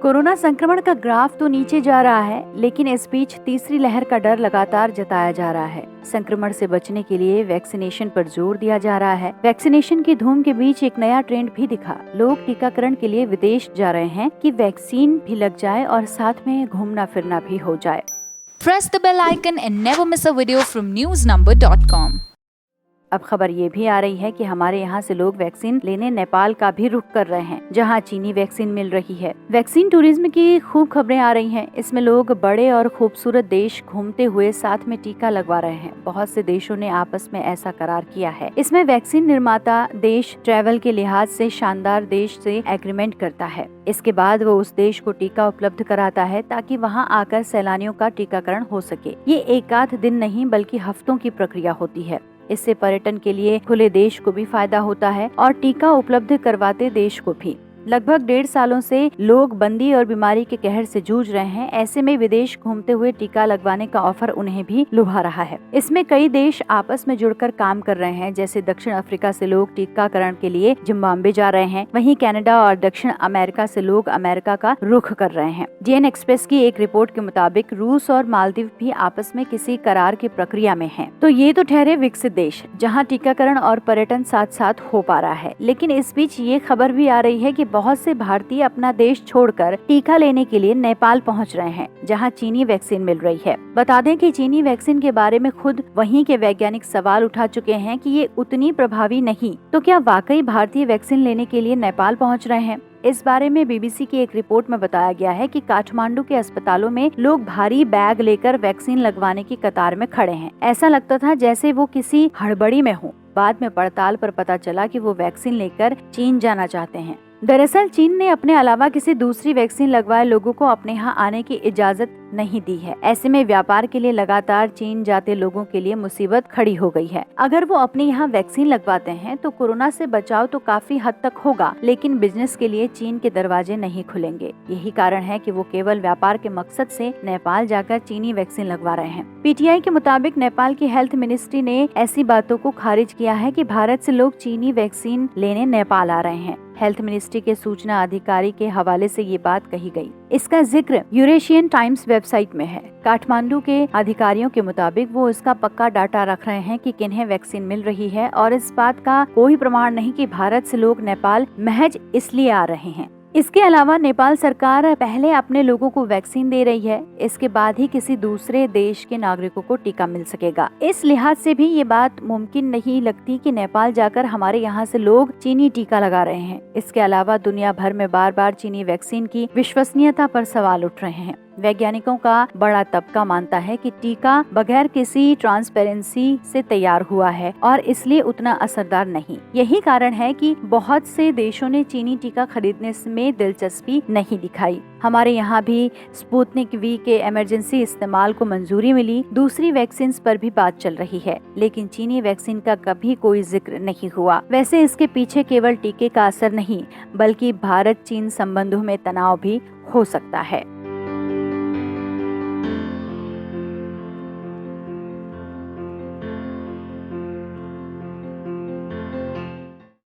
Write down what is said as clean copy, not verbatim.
Corona संक्रमण का graph तो नीचे जा रहा है, लेकिन इस बीच तीसरी लहर का डर लगातार जताया जा रहा है। संक्रमण से बचने के लिए वैक्सीनेशन पर जोर दिया जा रहा है। वैक्सीनेशन की धूम के बीच एक नया ट्रेंड भी दिखा। लोग टीकाकरण के लिए विदेश जा रहे हैं कि वैक्सीन भी लग जाए और साथ में घूमना फिरना भी हो जाए। Press the bell icon and never miss a video from newsnumber.com. अब खबर ये भी आ रही है कि हमारे यहाँ से लोग वैक्सीन लेने नेपाल का भी रुख कर रहे हैं, जहाँ चीनी वैक्सीन मिल रही है। वैक्सीन टूरिज्म की खूब खबरें आ रही हैं। इसमें लोग बड़े और खूबसूरत देश घूमते हुए साथ में टीका लगवा रहे हैं। बहुत से देशों ने आपस में ऐसा करार किया है। इसमें वैक्सीन निर्माता देश ट्रैवल के लिहाज से शानदार देश से एग्रीमेंट करता है। इसके बाद वो उस देश को टीका उपलब्ध कराता है ताकि वहाँ आकर सैलानियों का टीकाकरण हो सके। ये एक आध दिन नहीं बल्कि हफ्तों की प्रक्रिया होती है। इससे पर्यटन के लिए खुले देश को भी फायदा होता है और टीका उपलब्ध करवाते देश को भी। लगभग 1.5 सालों से लोग बंदी और बीमारी के कहर से जूझ रहे हैं। ऐसे में विदेश घूमते हुए टीका लगवाने का ऑफर उन्हें भी लुभा रहा है। इसमें कई देश आपस में जुड़कर काम कर रहे हैं। जैसे दक्षिण अफ्रीका से लोग टीकाकरण के लिए जिम्बाब्वे जा रहे हैं, वहीं कनाडा और दक्षिण अमेरिका से लोग अमेरिका का रुख कर रहे हैं। DN एक्सप्रेस की एक रिपोर्ट के मुताबिक रूस और मालदीव भी आपस में किसी करार की प्रक्रिया में है। तो ये तो ठहरे विकसित देश, जहाँ टीकाकरण और पर्यटन साथ साथ हो पा रहा है। लेकिन इस बीच ये खबर भी आ रही है कि बहुत से भारतीय अपना देश छोड़कर टीका लेने के लिए नेपाल पहुंच रहे हैं, जहां चीनी वैक्सीन मिल रही है। बता दें कि चीनी वैक्सीन के बारे में खुद वहीं के वैज्ञानिक सवाल उठा चुके हैं कि ये उतनी प्रभावी नहीं, तो क्या वाकई भारतीय वैक्सीन लेने के लिए नेपाल पहुंच रहे हैं? इस बारे में BBC की एक रिपोर्ट में बताया गया है कि काठमांडू के अस्पतालों में लोग भारी बैग लेकर वैक्सीन लगवाने की कतार में खड़े हैं। ऐसा लगता था जैसे वो किसी हड़बड़ी में हो। बाद में पड़ताल पर पता चला कि वो वैक्सीन लेकर चीन जाना चाहते हैं। दरअसल चीन ने अपने अलावा किसी दूसरी वैक्सीन लगवाए लोगों को अपने यहाँ आने की इजाजत नहीं दी है। ऐसे में व्यापार के लिए लगातार चीन जाते लोगों के लिए मुसीबत खड़ी हो गई है। अगर वो अपने यहाँ वैक्सीन लगवाते हैं तो कोरोना से बचाव तो काफी हद तक होगा, लेकिन बिजनेस के लिए चीन के दरवाजे नहीं खुलेंगे। यही कारण है कि वो केवल व्यापार के मकसद से नेपाल जाकर चीनी वैक्सीन लगवा रहे हैं। PTI के मुताबिक नेपाल की हेल्थ मिनिस्ट्री ने ऐसी बातों को खारिज किया है कि भारत से लोग चीनी वैक्सीन लेने नेपाल आ रहे हैं। हेल्थ मिनिस्ट्री के सूचना अधिकारी के हवाले से ये बात कही गई। इसका जिक्र यूरेशियन टाइम्स वेबसाइट में है। काठमांडू के अधिकारियों के मुताबिक वो इसका पक्का डाटा रख रहे हैं कि किन्हें वैक्सीन मिल रही है, और इस बात का कोई प्रमाण नहीं कि भारत से लोग नेपाल महज इसलिए आ रहे हैं। इसके अलावा नेपाल सरकार पहले अपने लोगों को वैक्सीन दे रही है, इसके बाद ही किसी दूसरे देश के नागरिकों को टीका मिल सकेगा। इस लिहाज से भी ये बात मुमकिन नहीं लगती कि नेपाल जाकर हमारे यहाँ से लोग चीनी टीका लगा रहे हैं। इसके अलावा दुनिया भर में बार बार चीनी वैक्सीन की विश्वसनीयता पर सवाल उठ रहे हैं। वैज्ञानिकों का बड़ा तबका मानता है कि टीका बगैर किसी ट्रांसपेरेंसी से तैयार हुआ है और इसलिए उतना असरदार नहीं। यही कारण है कि बहुत से देशों ने चीनी टीका खरीदने में दिलचस्पी नहीं दिखाई। हमारे यहाँ भी स्पुतनिक V के इमरजेंसी इस्तेमाल को मंजूरी मिली। दूसरी वैक्सीन पर भी बात चल रही है, लेकिन चीनी वैक्सीन का कभी कोई जिक्र नहीं हुआ। वैसे इसके पीछे केवल टीके का असर नहीं, बल्कि भारत चीन संबंधों में तनाव भी हो सकता है।